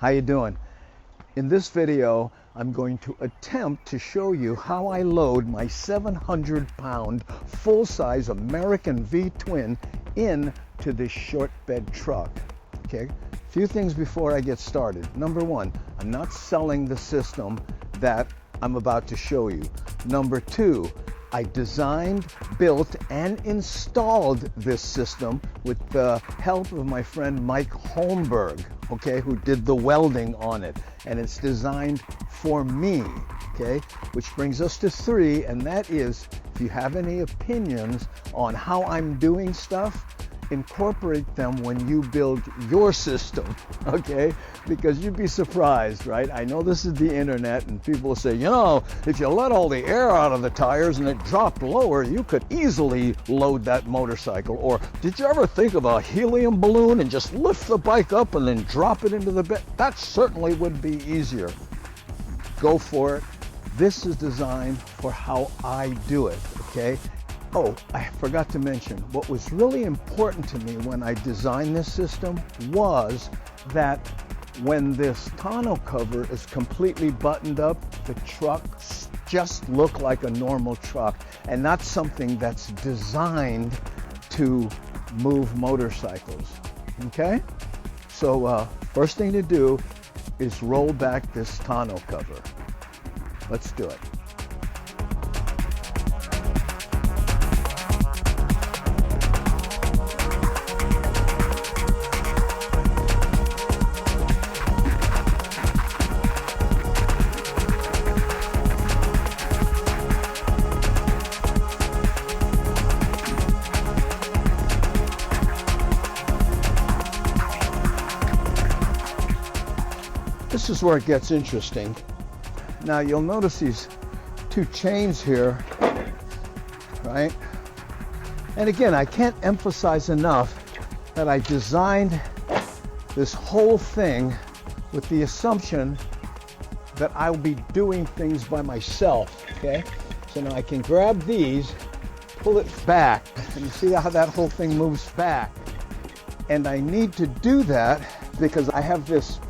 How you doing? In this video, I'm going to attempt to show you how I load my 700-pound full-size American V-twin into this short bed truck. Okay, a few things before I get started. Number one, I'm not selling the system that I'm about to show you. Number two, I designed, built, and installed this system with the help of my friend Mike Holmberg, okay, who did the welding on it. And it's designed for me, okay? Which brings us to three, and that is, if you have any opinions on how I'm doing stuff, incorporate them when you build your system, okay? Because you'd be surprised, right? I know this is the internet, and people will say, you know, if you let all the air out of the tires and it dropped lower, you could easily load that motorcycle. Or did you ever think of a helium balloon and just lift the bike up and then drop it into the bed? That certainly would be easier. Go for it. This is designed for how I do it, okay? Oh, I forgot to mention, what was really important to me when I designed this system was that when this tonneau cover is completely buttoned up, the trucks just look like a normal truck and not something that's designed to move motorcycles, okay? So first thing to do is roll back this tonneau cover. Let's do it. This is where it gets interesting. Now you'll notice these two chains here, right? And again, I can't emphasize enough that I designed this whole thing with the assumption that I'll be doing things by myself, okay? So now I can grab these, pull it back, and you see how that whole thing moves back. And I need to do that because I have this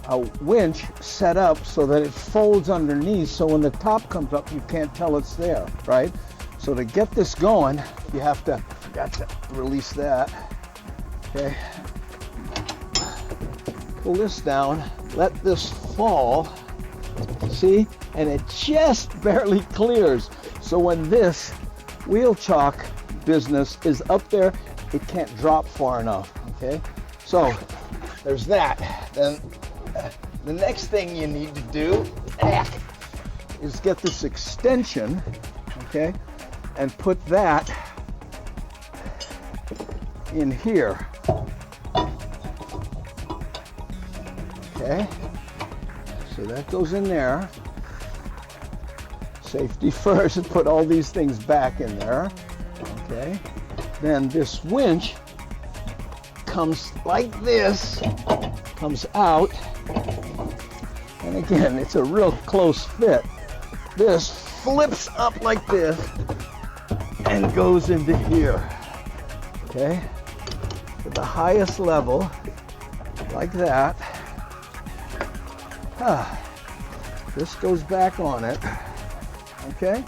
a winch set up so that it folds underneath, so when the top comes up you can't tell it's there, right? So to get this going, you have to, got to release that, okay? Pull this down, let this fall, see? And it just barely clears. So when this wheel chock business is up there, it can't drop far enough, okay? So there's that. Then the next thing you need to do is get this extension, okay, and put that in here, okay? So that goes in there. Safety first, put all these things back in there, okay? Then this winch comes like this, comes out, and again, it's a real close fit. This flips up like this and goes into here, okay? At the highest level, like that. This goes back on it, okay?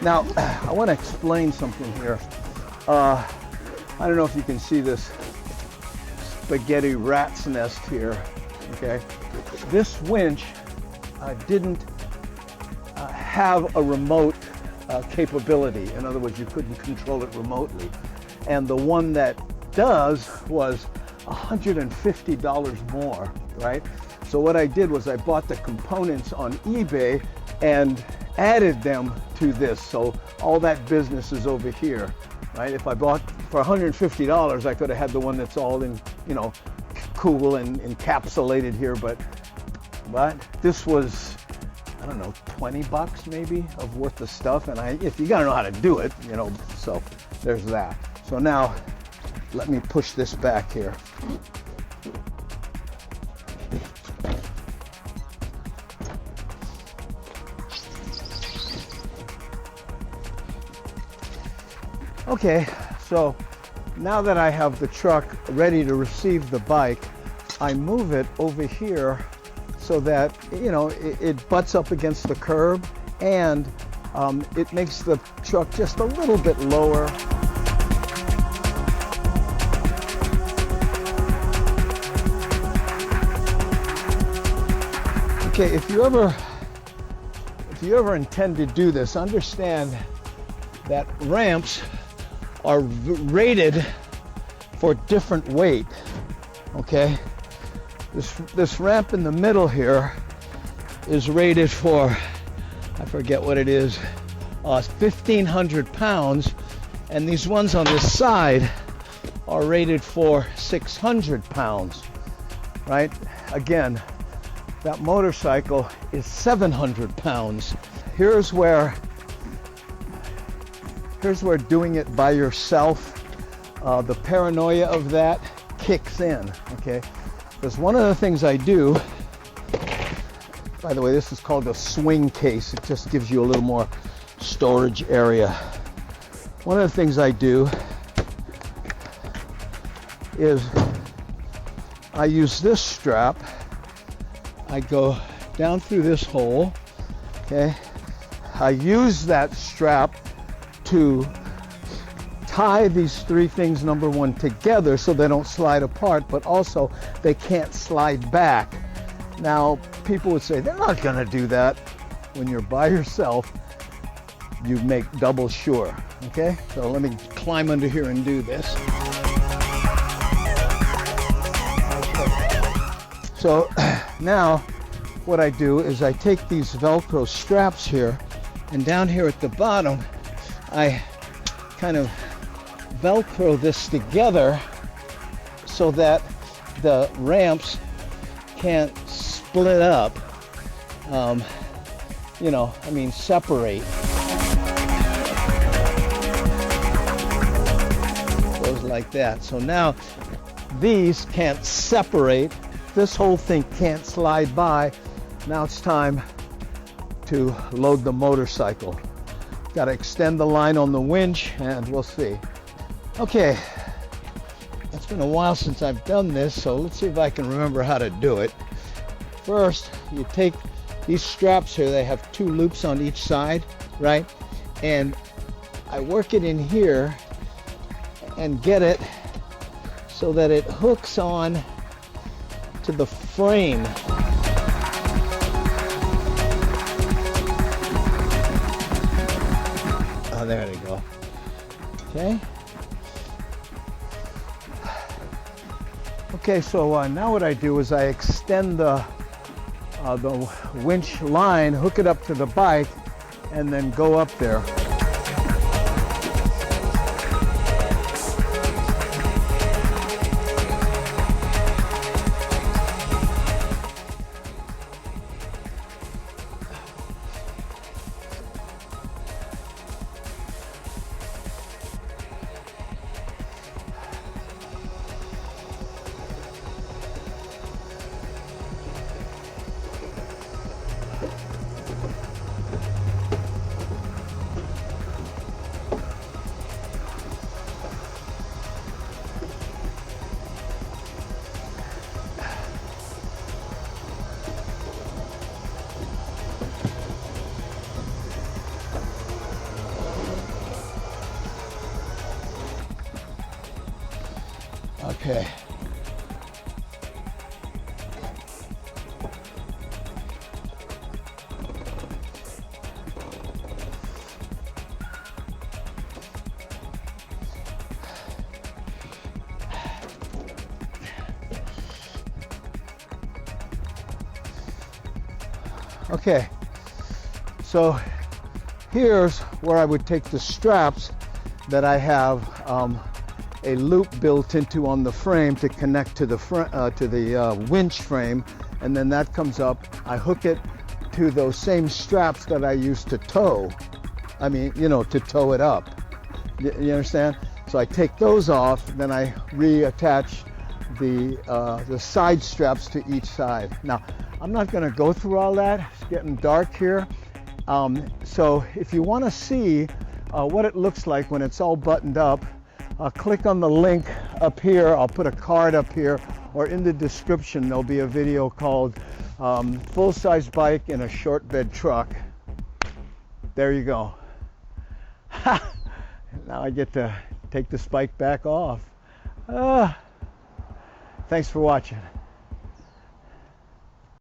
Now, I want to explain something here. I don't know if you can see this spaghetti rat's nest here, okay? This winch didn't have a remote capability. In other words, you couldn't control it remotely. And the one that does was $150 more, right? So what I did was I bought the components on eBay and added them to this. So all that business is over here, right? If I bought for $150, I could have had the one that's all in, you know, cool and encapsulated here, but this was, I don't know, 20 bucks maybe of worth of stuff, and if you gotta know how to do it, you know, so there's that. So now let me push this back here. Okay, so now that I have the truck ready to receive the bike, I move it over here so that, you know, it butts up against the curb, and it makes the truck just a little bit lower. Okay, if you ever intend to do this, understand that ramps are rated for different weight. Okay, this ramp in the middle here is rated for, I forget what it is, 1,500 pounds, and these ones on this side are rated for 600 pounds, right? Again, that motorcycle is 700 pounds. Here's where doing it by yourself, the paranoia of that kicks in, okay? Because one of the things I do, by the way, this is called a swing case. It just gives you a little more storage area. One of the things I do is I use this strap. I go down through this hole, okay? I use that strap to tie these three things, number one, together so they don't slide apart, but also they can't slide back. Now, people would say, they're not gonna do that. When you're by yourself, you make double sure, okay? So let me climb under here and do this. So now what I do is I take these Velcro straps here, and down here at the bottom, I kind of Velcro this together so that the ramps can't split up, you know, I mean separate. Goes like that. So now these can't separate. This whole thing can't slide by. Now it's time to load the motorcycle. Got to extend the line on the winch, and we'll see. Okay, it's been a while since I've done this, so let's see if I can remember how to do it. First, you take these straps here. They have two loops on each side, right? And I work it in here and get it so that it hooks on to the frame. Oh, there they go. Okay. Okay, so now what I do is I extend the winch line, hook it up to the bike, and then go up there. Okay. Okay, so here's where I would take the straps that I have a loop built into on the frame to connect to the winch frame, and then that comes up. I hook it to those same straps that I used to tow. I mean, you know, to tow it up. You understand? So I take those off, then I reattach the side straps to each side. Now, I'm not going to go through all that. It's getting dark here. So if you want to see what it looks like when it's all buttoned up, click on the link up here. I'll put a card up here, or in the description there'll be a video called Full-size bike in a short bed truck. There you go. Now I get to take this bike back off. Thanks for watching.